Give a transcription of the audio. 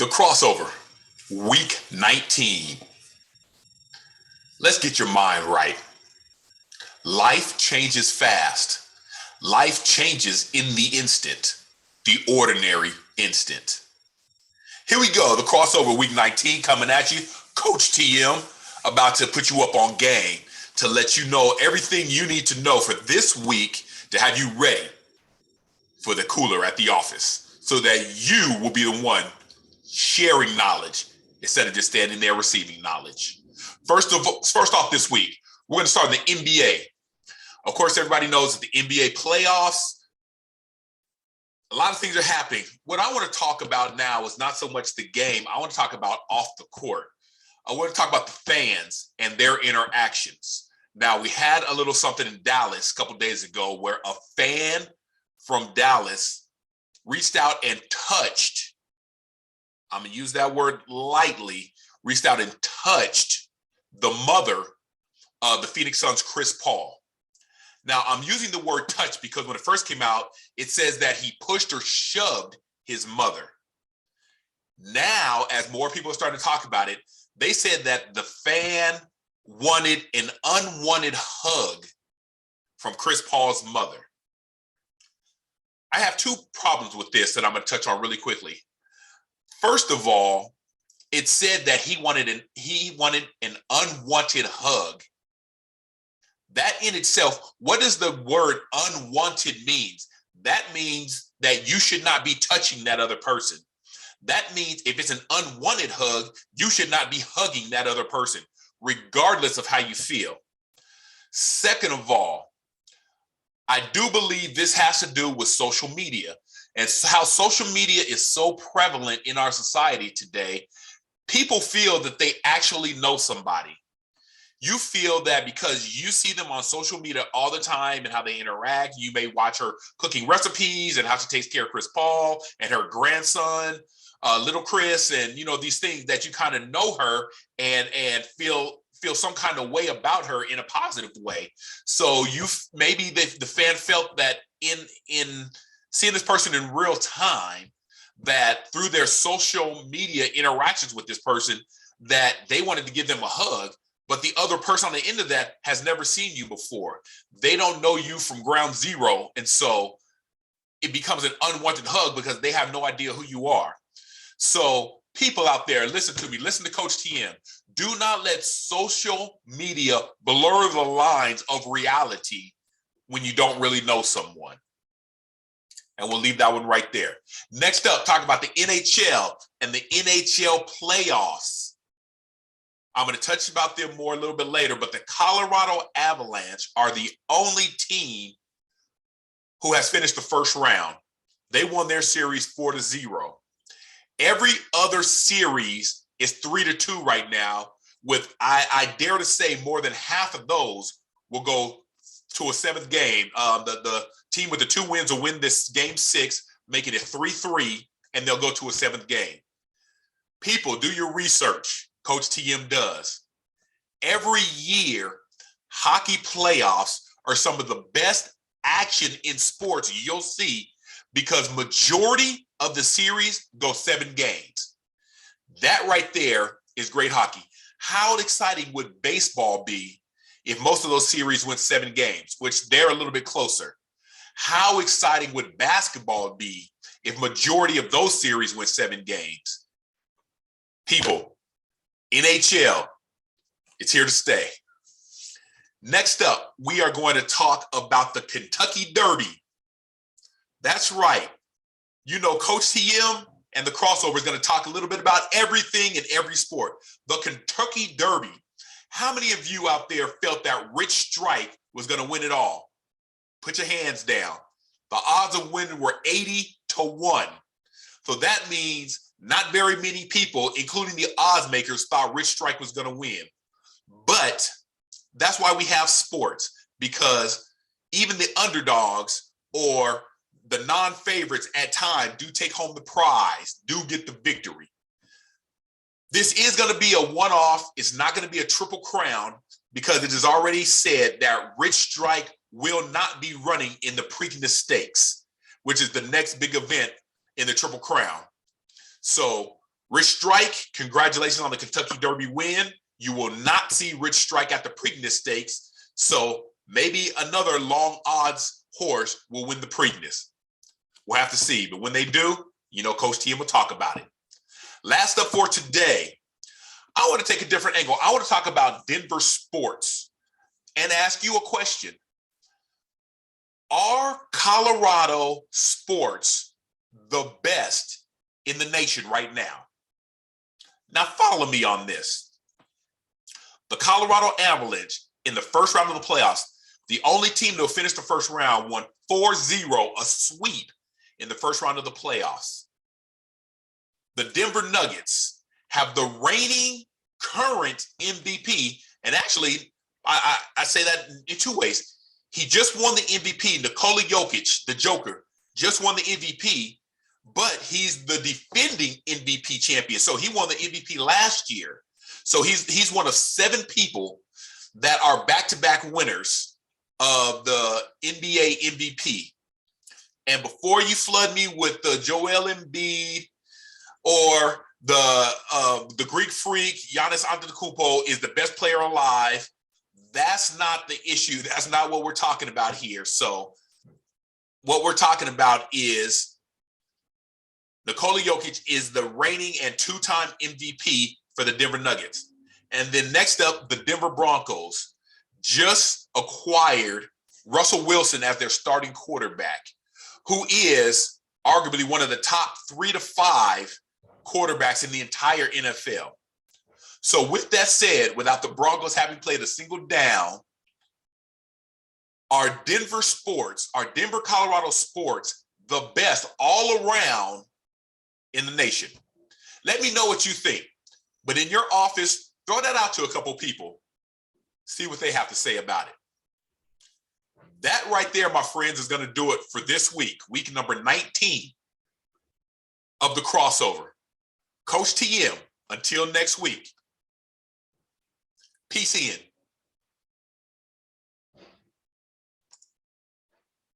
The crossover, week 19. Let's get your mind right. Life changes fast. Life changes in the instant, the ordinary instant. Here we go, the crossover week 19 coming at you. Coach TM about to put you up on game to let you know everything you need to know for this week to have you ready for the cooler at the office so that you will be the one sharing knowledge instead of just standing there receiving knowledge. First off this week, we're going to start in the NBA. Of course, everybody knows that the NBA playoffs, a lot of things are happening. What I want to talk about now is not so much the game. I want to talk about off the court. I want to talk about the fans and their interactions. Now, we had a little something in Dallas a couple days ago where a fan from Dallas reached out and touched, I'm going to use that word lightly, reached out and touched the mother of the Phoenix Suns, Chris Paul. Now, I'm using the word touch because when it first came out, it says that he pushed or shoved his mother. Now, as more people are starting to talk about it, they said that the fan wanted an unwanted hug from Chris Paul's mother. I have two problems with this that I'm going to touch on really quickly. First of all, it said that he wanted an unwanted hug. That in itself, what does the word unwanted means? That means that you should not be touching that other person. That means if it's an unwanted hug, you should not be hugging that other person, regardless of how you feel. Second of all, I do believe this has to do with social media and how social media is so prevalent in our society today. People feel that they actually know somebody. You feel that because you see them on social media all the time and how they interact. You may watch her cooking recipes and how she takes care of Chris Paul and her grandson, little Chris, and these things that you kind of know her and feel some kind of way about her in a positive way. So maybe the fan felt that in seeing this person in real time, that through their social media interactions with this person, that they wanted to give them a hug. But the other person on the end of that has never seen you before. They don't know you from ground zero. And so it becomes an unwanted hug because they have no idea who you are. So people out there, listen to me, listen to Coach TM. Do not let social media blur the lines of reality when you don't really know someone. And we'll leave that one right there. Next up, talk about the NHL and the NHL playoffs. I'm going to touch about them more a little bit later, but the Colorado Avalanche are the only team who has finished the first round. They won their series 4-0. Every other series is 3-2 right now, with I dare to say more than half of those will go to a seventh game. The team with the 2 wins will win this game 6, making it 3-3, and they'll go to a seventh game. People, do your research. Coach TM does. Every year, hockey playoffs are some of the best action in sports you'll see because majority of the series go 7 games. That right there is great hockey. How exciting would baseball be if most of those series went 7 games, which they're a little bit closer? How exciting would basketball be if majority of those series went 7 games? People, NHL, it's here to stay. Next up, we are going to talk about the Kentucky Derby. That's right. Coach TM and the crossover is going to talk a little bit about everything in every sport. The Kentucky Derby. How many of you out there felt that Rich Strike was going to win it all? Put your hands down. The odds of winning were 80-1. So that means not very many people, including the odds makers, thought Rich Strike was going to win. But that's why we have sports, because even the underdogs or the non-favorites at times do take home the prize, do get the victory. This is going to be a one-off. It's not going to be a triple crown because it is already said that Rich Strike will not be running in the Preakness Stakes, which is the next big event in the Triple Crown. So Rich Strike, congratulations on the Kentucky Derby win. You will not see Rich Strike at the Preakness Stakes, so maybe another long odds horse will win the Preakness. We'll have to see, but when they do, you know Coach T will talk about it. Last up for today, I want to take a different angle. I want to talk about Denver sports and ask you a question. Are Colorado sports the best in the nation right now? Now follow me on this. The Colorado Avalanche in the first round of the playoffs, the only team to finish the first round, won 4-0, a sweep in the first round of the playoffs. The Denver Nuggets have the reigning current MVP, and actually, I say that in two ways. He just won the MVP. Nikola Jokic, the Joker, just won the MVP, but he's the defending MVP champion. So he won the MVP last year. So he's one of 7 people that are back-to-back winners of the NBA MVP. And before you flood me with the Joel Embiid or the Greek freak, Giannis Antetokounmpo is the best player alive, that's not the issue. That's not what we're talking about here. So what we're talking about is Nikola Jokic is the reigning and 2-time MVP for the Denver Nuggets. And then next up, the Denver Broncos just acquired Russell Wilson as their starting quarterback, who is arguably one of the top 3 to 5 quarterbacks in the entire NFL. So with that said, without the Broncos having played a single down, are Denver Colorado sports, the best all around in the nation? Let me know what you think. But in your office, throw that out to a couple people. See what they have to say about it. That right there, my friends, is going to do it for this week number 19 of the crossover. Coach TM, until next week. Peace in.